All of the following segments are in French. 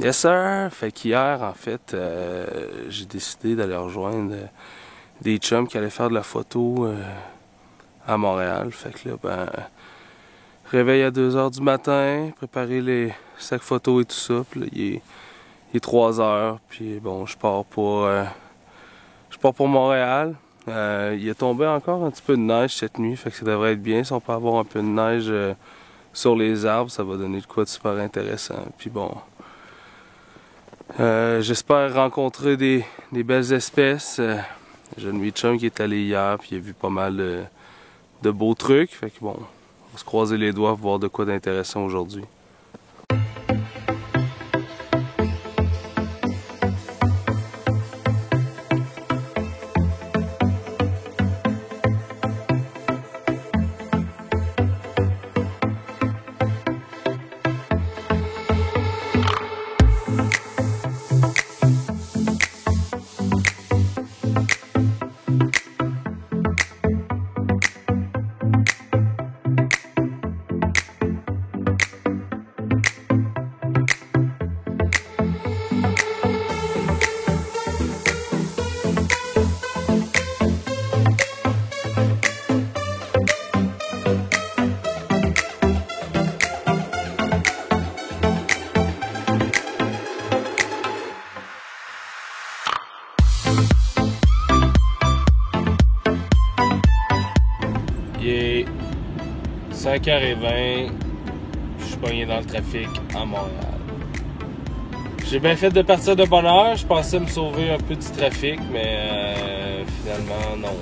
Yes sir! Fait qu'hier, en fait, j'ai décidé d'aller rejoindre des chums qui allaient faire de la photo à Montréal. Fait que là, réveil à 2 h du matin, préparer les sacs photos et tout ça. Puis là, il est 3 h, puis bon, je pars pour Montréal. Il est tombé encore un petit peu de neige cette nuit, fait que ça devrait être bien. Si on peut avoir un peu de neige sur les arbres, ça va donner de quoi de super intéressant. Puis bon... j'espère rencontrer des belles espèces. J'ai un de mes chums qui est allé hier puis il a vu pas mal de beaux trucs. Fait que bon, on va se croiser les doigts pour voir de quoi d'intéressant aujourd'hui. Il est 5h20, je suis pogné dans le trafic à Montréal. J'ai bien fait de partir de bonne heure, je pensais me sauver un peu du trafic, mais finalement non.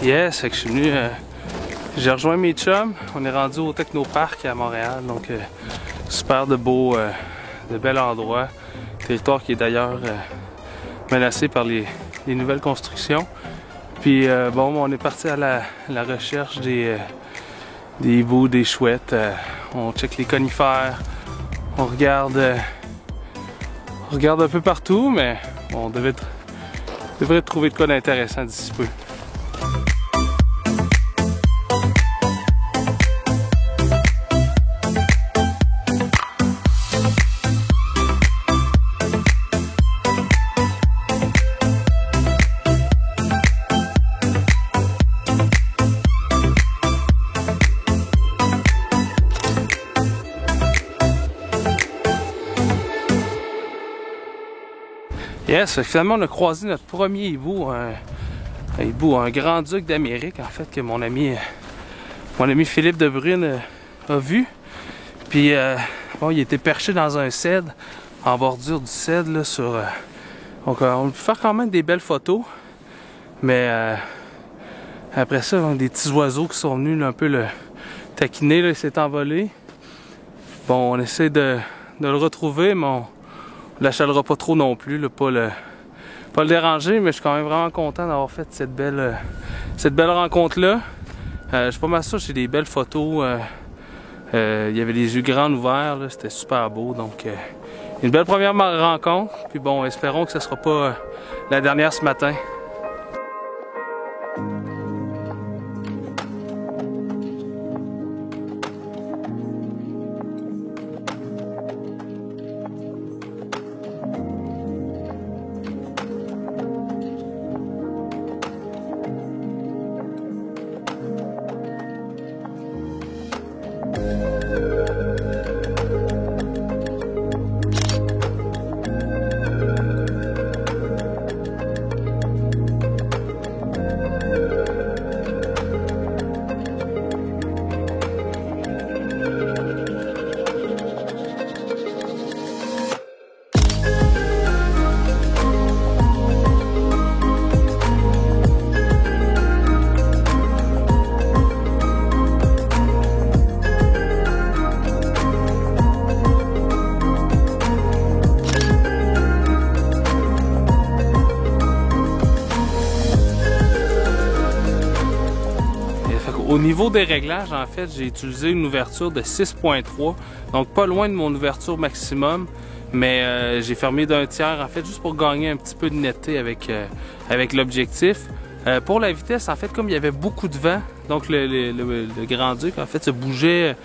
Yes, fait que je suis venu, j'ai rejoint mes chums, on est rendu au Technoparc à Montréal, donc super de beaux, de bel endroit, territoire qui est d'ailleurs menacé par les nouvelles constructions. Puis bon, on est parti à la recherche des hiboux, des chouettes, on check les conifères, on regarde un peu partout, mais on devrait trouver de quoi d'intéressant d'ici peu. Yes, finalement on a croisé notre premier hibou, un grand-duc d'Amérique en fait, que mon ami Philippe de Brune a vu. Puis bon, il était perché dans un cèdre, en bordure du cèdre là, donc on a pu faire quand même des belles photos. Mais après ça, donc, des petits oiseaux qui sont venus là, un peu le taquiner, là, il s'est envolé. Bon, on essaie de le retrouver, mais on l'achalera pas trop non plus, là, pas le déranger, mais je suis quand même vraiment content d'avoir fait cette belle rencontre-là. Je suis pas mal sûr que j'ai des belles photos. Il y avait les yeux grands ouverts, c'était super beau. Donc, une belle première rencontre. Puis bon, espérons que ce sera pas la dernière ce matin. niveau des réglages, en fait, j'ai utilisé une ouverture de 6.3, donc pas loin de mon ouverture maximum, mais j'ai fermé d'un tiers, en fait, juste pour gagner un petit peu de netteté avec l'objectif. Pour la vitesse, en fait, comme il y avait beaucoup de vent, donc le Grand-Duc, en fait, se bougeait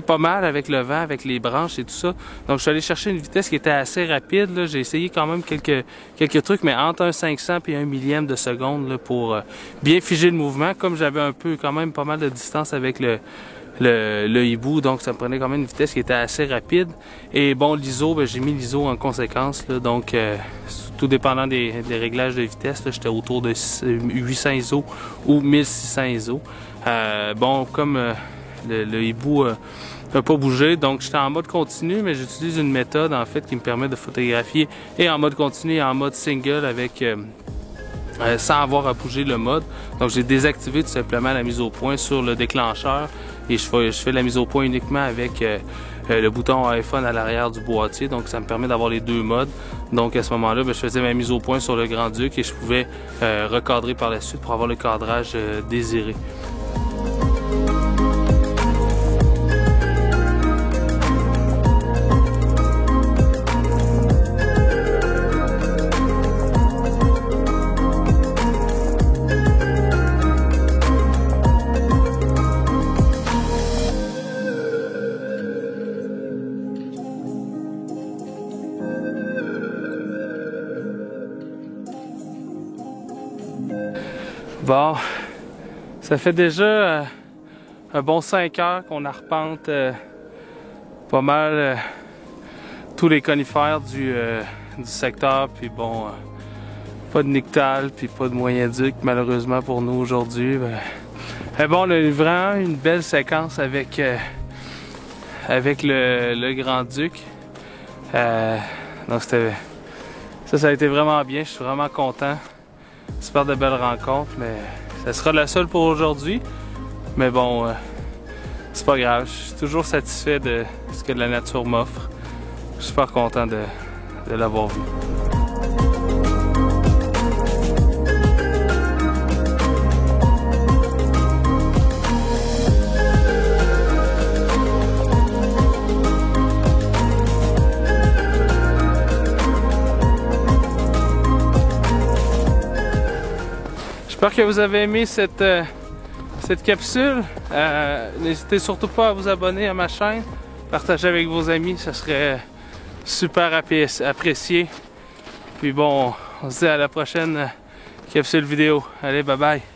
pas mal avec le vent, avec les branches et tout ça. Donc, je suis allé chercher une vitesse qui était assez rapide. J'ai essayé quand même quelques trucs, mais entre un 500 et 1 millième de seconde là, pour bien figer le mouvement. Comme j'avais un peu, quand même, pas mal de distance avec le hibou, donc ça me prenait quand même une vitesse qui était assez rapide. Et bon, l'ISO, ben, j'ai mis l'ISO en conséquence, là, donc tout dépendant des réglages de vitesse, j'étais autour de 800 ISO ou 1600 ISO. Bon, comme le hibou n'a pas bougé, donc j'étais en mode continu, mais j'utilise une méthode en fait qui me permet de photographier et en mode continu et en mode single avec sans avoir à bouger le mode. Donc j'ai désactivé tout simplement la mise au point sur le déclencheur et je fais la mise au point uniquement avec le bouton iPhone à l'arrière du boîtier, donc ça me permet d'avoir les deux modes. Donc à ce moment-là, je faisais ma mise au point sur le Grand-Duc et je pouvais recadrer par la suite pour avoir le cadrage désiré. Bon, ça fait déjà un bon 5 heures qu'on arpente pas mal tous les conifères du secteur, puis bon, pas de Nictal, puis pas de Moyen-Duc malheureusement pour nous aujourd'hui. Mais bon, on a eu vraiment une belle séquence avec le Grand-Duc. Donc ça a été vraiment bien, je suis vraiment content. Super de belles rencontres, mais ça sera la seule pour aujourd'hui. Mais bon, c'est pas grave, je suis toujours satisfait de ce que la nature m'offre. Je suis super content de l'avoir vu. J'espère que vous avez aimé cette capsule. N'hésitez surtout pas à vous abonner à ma chaîne, partager avec vos amis, ça serait super apprécié. Puis bon, on se dit à la prochaine capsule vidéo. Allez, bye bye!